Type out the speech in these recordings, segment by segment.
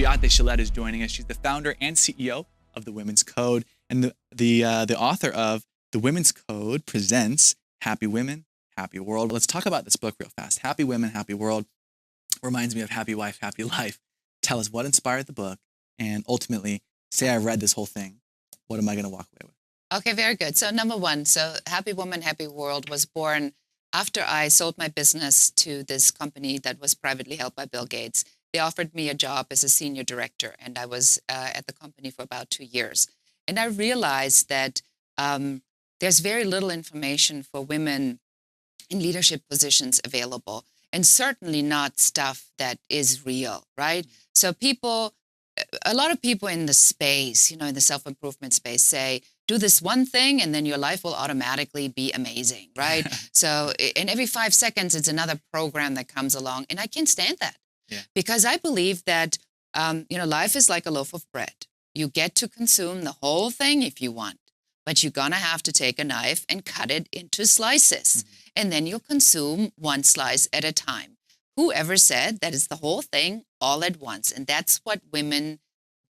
Beate Chelette is joining us. She's the founder and CEO of The Women's Code and the author of The Women's Code Presents Happy Women, Happy World. Let's talk about this book real fast. Happy Women, Happy World reminds me of Happy Wife, Happy Life. Tell us what inspired the book, and ultimately, say I read this whole thing, what am I going to walk away with? Okay, very good. So number one, Happy Woman, Happy World was born after I sold my business to this company that was privately held by Bill Gates. They offered me a job as a senior director, and I was at the company for about 2 years. And I realized that there's very little information for women in leadership positions available, and certainly not stuff that is real, right? So a lot of people in the space, in the self-improvement space say, do this one thing and then your life will automatically be amazing, right? So in every 5 seconds, it's another program that comes along. And I can't stand that because I believe that, life is like a loaf of bread. You get to consume the whole thing if you want, but you're going to have to take a knife and cut it into slices. And then you'll consume one slice at a time. Whoever said that it's the whole thing all at once? And that's what women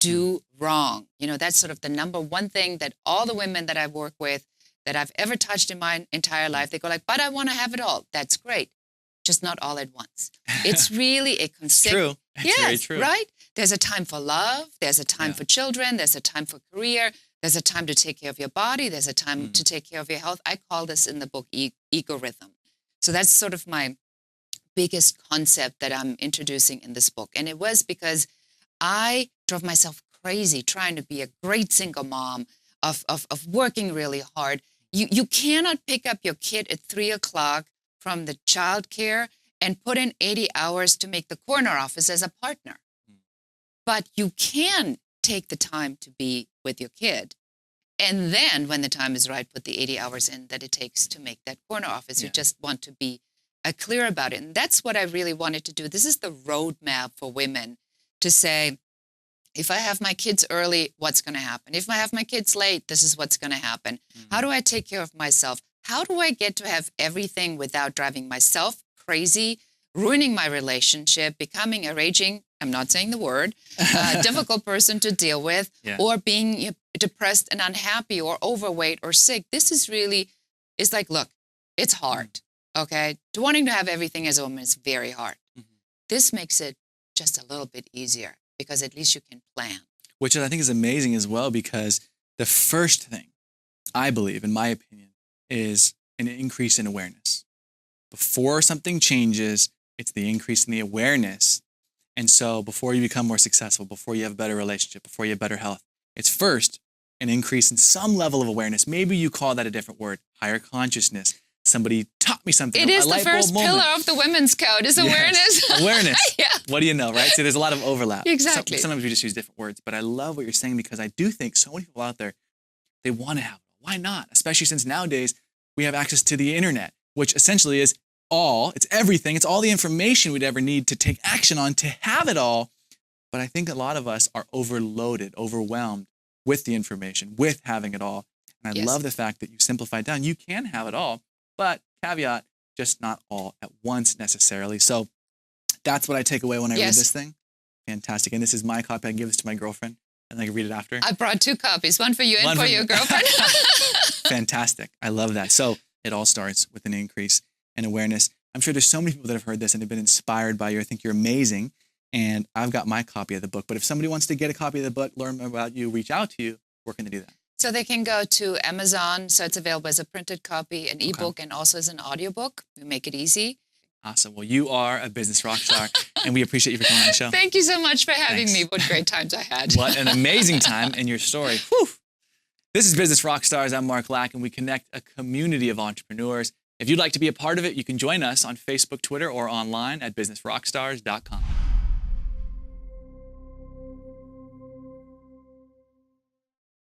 do wrong. That's sort of the number one thing that all the women that I work with, that I've ever touched in my entire life, they go like, but I want to have it all. That's great. Just not all at once. It's really a True. It's very true. Right? There's a time for love. There's a time for children. There's a time for career. There's a time to take care of your body. There's a time to take care of your health. I call this in the book ego rhythm. So that's sort of my biggest concept that I'm introducing in this book. And it was because I drove myself crazy trying to be a great single mom, of working really hard. You cannot pick up your kid at 3:00 from the childcare and put in 80 hours to make the corner office as a partner. But you can take the time to be with your kid. And then when the time is right, put the 80 hours in that it takes to make that corner office. You just want to be clear about it. And that's what I really wanted to do. This is the roadmap for women to say, if I have my kids early, what's going to happen? If I have my kids late, this is what's going to happen. How do I take care of myself? How do I get to have everything without driving myself crazy, ruining my relationship, becoming a raging, I'm not saying the word, difficult person to deal with, or being depressed and unhappy or overweight or sick? This is really, it's like, look, it's hard. Okay, wanting to have everything as a woman is very hard. This makes it just a little bit easier because at least you can plan. Which I think is amazing as well, because the first thing, I believe, in my opinion, is an increase in awareness. Before something changes, it's the increase in the awareness. And so before you become more successful, before you have a better relationship, before you have better health, it's first an increase in some level of awareness. Maybe you call that a different word, higher consciousness. Somebody taught me something. It is the first pillar of the Women's Code is awareness. Awareness. What do you know, right? So there's a lot of overlap. Exactly. Sometimes we just use different words, but I love what you're saying because I do think so many people out there, they want to have it. Why not? Especially since nowadays we have access to the internet, which essentially is it's everything. It's all the information we'd ever need to take action on to have it all. But I think a lot of us are overloaded, overwhelmed with the information, with having it all. And I love the fact that you simplify it down. You can have it all. But caveat, just not all at once necessarily. So that's what I take away when I read this thing. Fantastic. And this is my copy. I can give this to my girlfriend and I can read it after. I brought 2 copies, one for you and for your girlfriend. Fantastic. I love that. So it all starts with an increase in awareness. I'm sure there's so many people that have heard this and have been inspired by you. I think you're amazing. And I've got my copy of the book. But if somebody wants to get a copy of the book, learn more about you, reach out to you, where can they do that? So they can go to Amazon. So it's available as a printed copy, an ebook, and also as an audiobook. We make it easy. Awesome. Well, you are a business rock star, and we appreciate you for coming on the show. Thank you so much for having me. What great times I had. What an amazing time in your story. Whew. This is Business Rockstars. I'm Mark Levy, and we connect a community of entrepreneurs. If you'd like to be a part of it, you can join us on Facebook, Twitter, or online at businessrockstars.com.